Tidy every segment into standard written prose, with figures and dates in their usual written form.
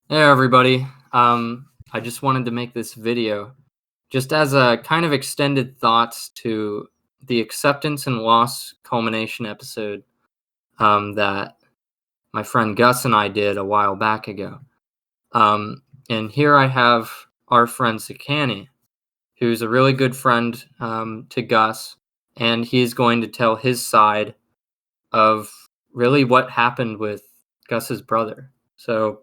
Hey everybody. I just wanted to make this video just as a kind of extended thoughts to the acceptance and loss culmination episode that my friend Gus and I did a while back ago. And here I have our friend Sekani, who's a really good friend to Gus, and he's going to tell his side of really what happened with Gus's brother. So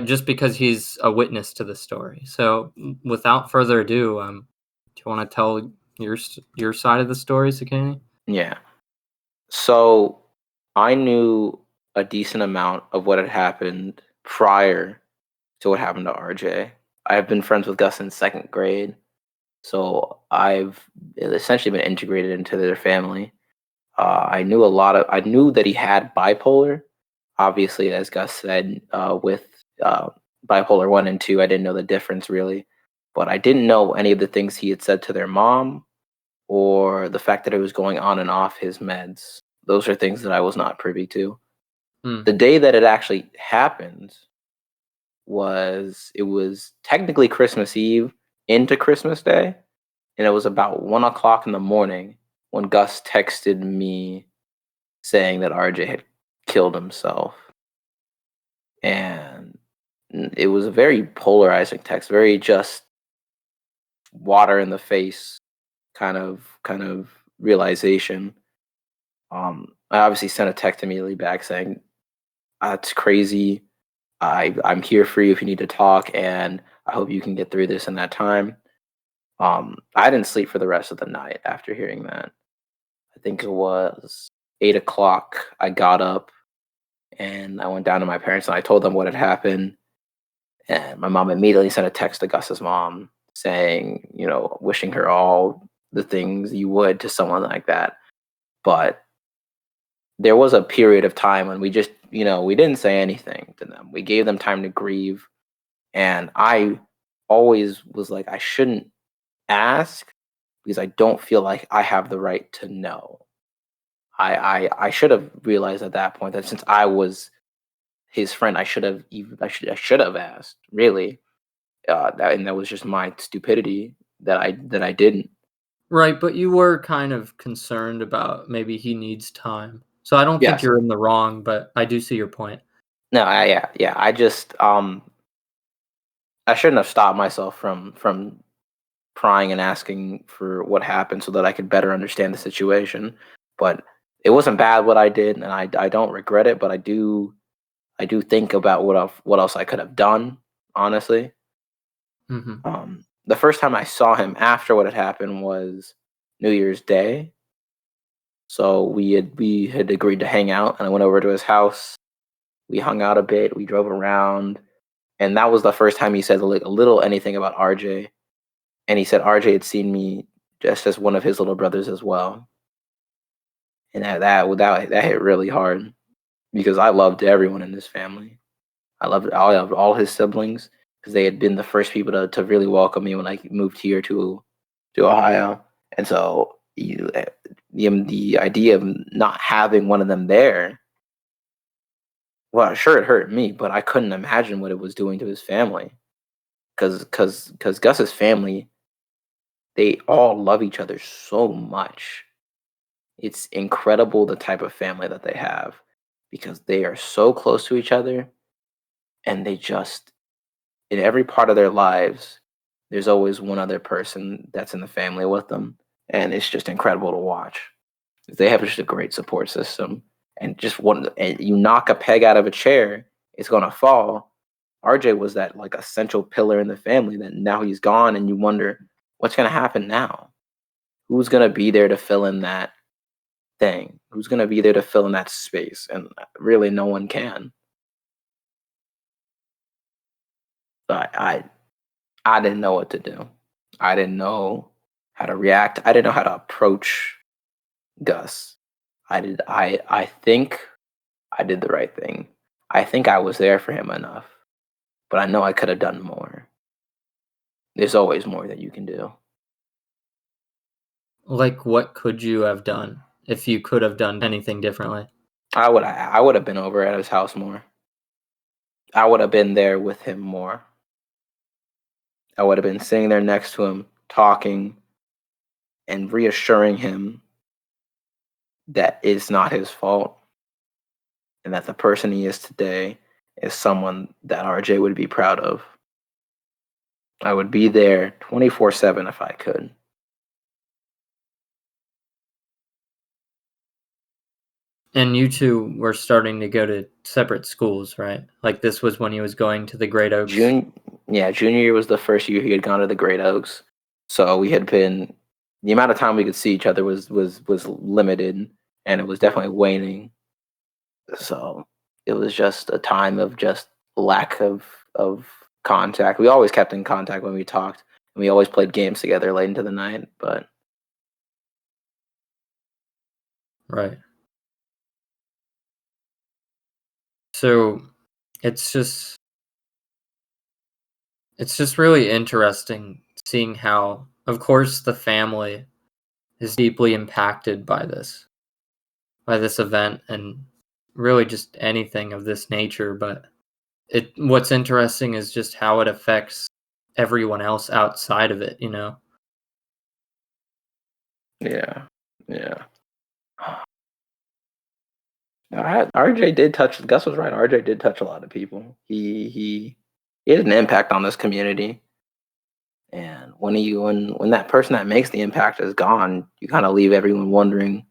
just because he's a witness to the story. So, without further ado, do you want to tell your side of the story, Sakani? Yeah. So I knew a decent amount of what had happened prior to what happened to RJ. I have been friends with Gus in second grade, so I've essentially been integrated into their family. I knew that he had bipolar. Obviously, as Gus said, with uh, bipolar 1 and 2, I didn't know the difference really, but I didn't know any of the things he had said to their mom or the fact that it was going on and off his meds. Those are things that I was not privy to. Hmm. The day that it actually happened was technically Christmas Eve into Christmas Day, and it was about 1 o'clock in the morning when Gus texted me saying that RJ had killed himself. And it was a very polarizing text, very just water in the face kind of realization. I obviously sent a text immediately back saying, "That's crazy. I'm here for you if you need to talk, and I hope you can get through this in that time." I didn't sleep for the rest of the night after hearing that. I think it was 8 o'clock. I got up and I went down to my parents and I told them what had happened. And my mom immediately sent a text to Gus's mom saying, wishing her all the things you would to someone like that. But there was a period of time when we just, we didn't say anything to them. We gave them time to grieve. And I always was like, I shouldn't ask because I don't feel like I have the right to know. I should have realized at that point that since I was his friend, I should have asked, really. That was just my stupidity that I didn't. Right, but you were kind of concerned about maybe he needs time. So I don't think Yes. you're in the wrong, but I do see your point. No, yeah. I just I shouldn't have stopped myself from prying and asking for what happened so that I could better understand the situation. But it wasn't bad what I did, and I don't regret it. But I do think about what else I could have done. Honestly, Hmm. the first time I saw him after what had happened was New Year's Day. So we had agreed to hang out, and I went over to his house. We hung out a bit. We drove around, and that was the first time he said like a little anything about RJ. And he said RJ had seen me just as one of his little brothers as well, and that hit really hard because I loved everyone in this family. I loved all his siblings because they had been the first people to really welcome me when I moved here to Ohio, and so the idea of not having one of them there, well, sure it hurt me, but I couldn't imagine what it was doing to his family because Gus's family, they all love each other so much. It's incredible the type of family that they have because they are so close to each other, and they just, in every part of their lives, there's always one other person that's in the family with them, and it's just incredible to watch. They have just a great support system, and you knock a peg out of a chair, it's gonna fall. RJ was that like essential pillar in the family that now he's gone, and you wonder what's gonna happen now. Who's gonna be there to fill in that thing? Who's gonna be there to fill in that space? And really, no one can. I I didn't know what to do. I didn't know how to react. I didn't know how to approach Gus. I think I did the right thing. I think I was there for him enough, but I know I could have done more. There's always more that you can do. Like, what could you have done if you could have done anything differently? I would have been over at his house more. I would have been there with him more. I would have been sitting there next to him, talking and reassuring him that it's not his fault and that the person he is today is someone that RJ would be proud of. I would be there 24/7 if I could. And you two were starting to go to separate schools, right? Like this was when he was going to the Great Oaks. Junior year was the first year he had gone to the Great Oaks. So we had been the amount of time we could see each other was limited and it was definitely waning. So it was just a time of just lack of contact. We always kept in contact when we talked, and we always played games together late into the night. But Right. So it's just it's just really interesting seeing how, of course, the family is deeply impacted by this event, and really just anything of this nature. But what's interesting is just how it affects everyone else outside of it, you know? yeah, yeah. RJ did touch. Gus was right. RJ did touch a lot of people. He had an impact on this community. And when that person that makes the impact is gone, you kind of leave everyone wondering,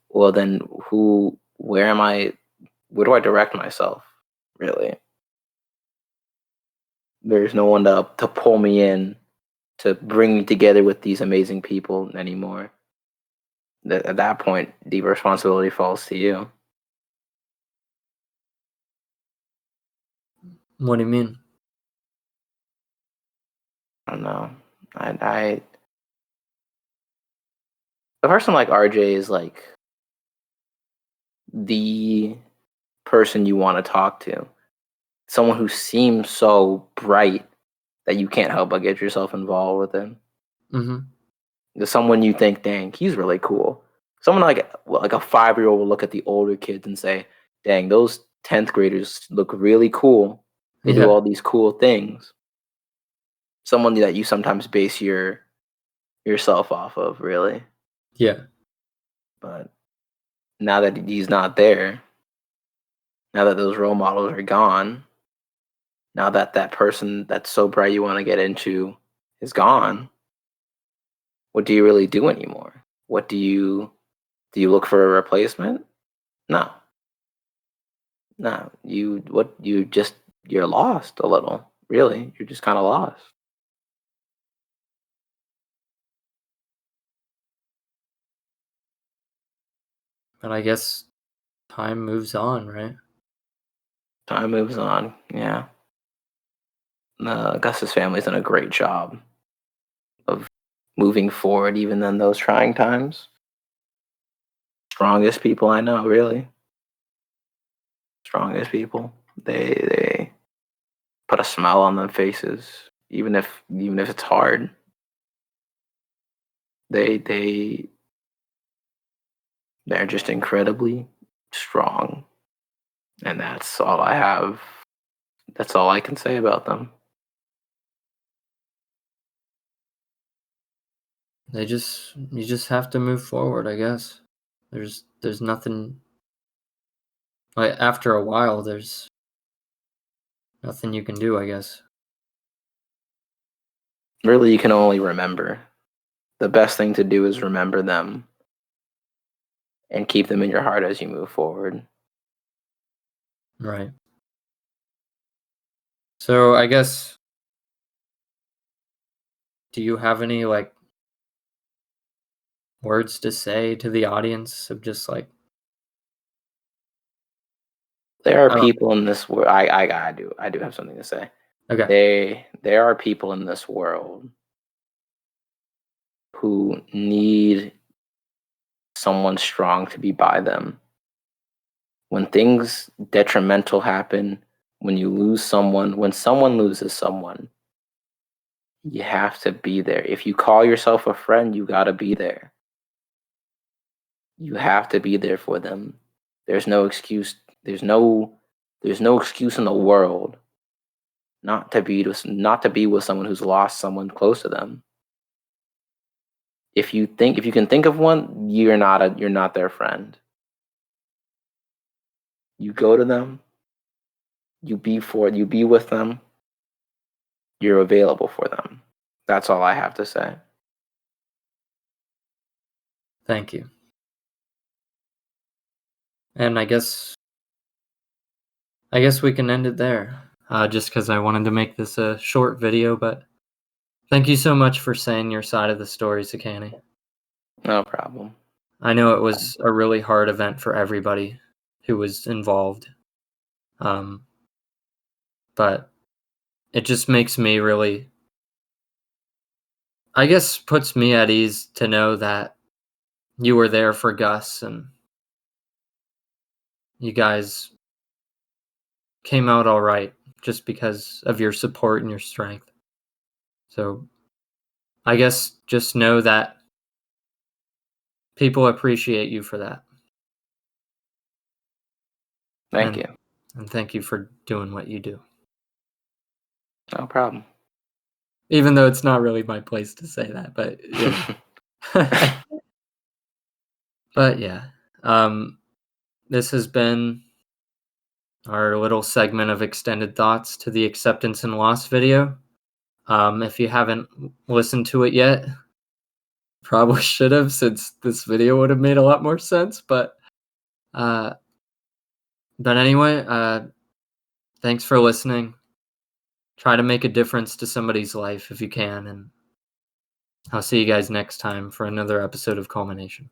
well, then where am I? Where do I direct myself? Really, there's no one to pull me in to bring me together with these amazing people anymore. At that point, the responsibility falls to you. What do you mean? I don't know. I a person like RJ is like the person you want to talk to. Someone who seems so bright that you can't help but get yourself involved with him. Mhm. There's someone you think, dang, he's really cool. Someone like a 5-year-old will look at the older kids and say, dang, those 10th graders look really cool. They do Yeah. all these cool things. Someone that you sometimes base yourself off of, really. Yeah. But now that he's not there, now that those role models are gone, now that that person that's so bright you want to get into is gone, what do you really do anymore? What do you look for a replacement? No. No. You're lost a little. Really. You're just kind of lost. But I guess time moves on, right? Time moves on. Yeah. Gus's family's done a great job of moving forward even in those trying times. Strongest people I know, really. Strongest people. They put a smile on their faces, even if it's hard. They they're just incredibly strong, and that's all I have. That's all I can say about them. You just have to move forward, I guess. There's nothing, like, after a while there's nothing you can do, I guess. Really, you can only remember. The best thing to do is remember them and keep them in your heart as you move forward. Right. So I guess, do you have any like words to say to the audience of just like, There are I don't, people in this world. I do have something to say. okay. There are people in this world who need someone strong to be by them. When things detrimental happen, when someone loses someone, you have to be there. If you call yourself a friend, you got to be there. You have to be there for them. There's no excuse. There's no There's no excuse in the world not to be with someone who's lost someone close to them. If you can think of one, you're not their friend. You go to them, you be with them, you're available for them. That's all I have to say. Thank you. And I guess we can end it there. Just because I wanted to make this a short video, but thank you so much for saying your side of the story, Sekani. No problem. I know it was a really hard event for everybody who was involved. But it just makes me really, I guess, puts me at ease to know that you were there for Gus and you guys came out all right just because of your support and your strength. So I guess just know that people appreciate you for that. Thank you. And thank you for doing what you do. No problem. Even though it's not really my place to say that, but yeah. But yeah. This has been our little segment of extended thoughts to the acceptance and loss video. If you haven't listened to it yet, probably should have, since this video would have made a lot more sense. But anyway, thanks for listening. Try to make a difference to somebody's life if you can, and I'll see you guys next time for another episode of Culmination.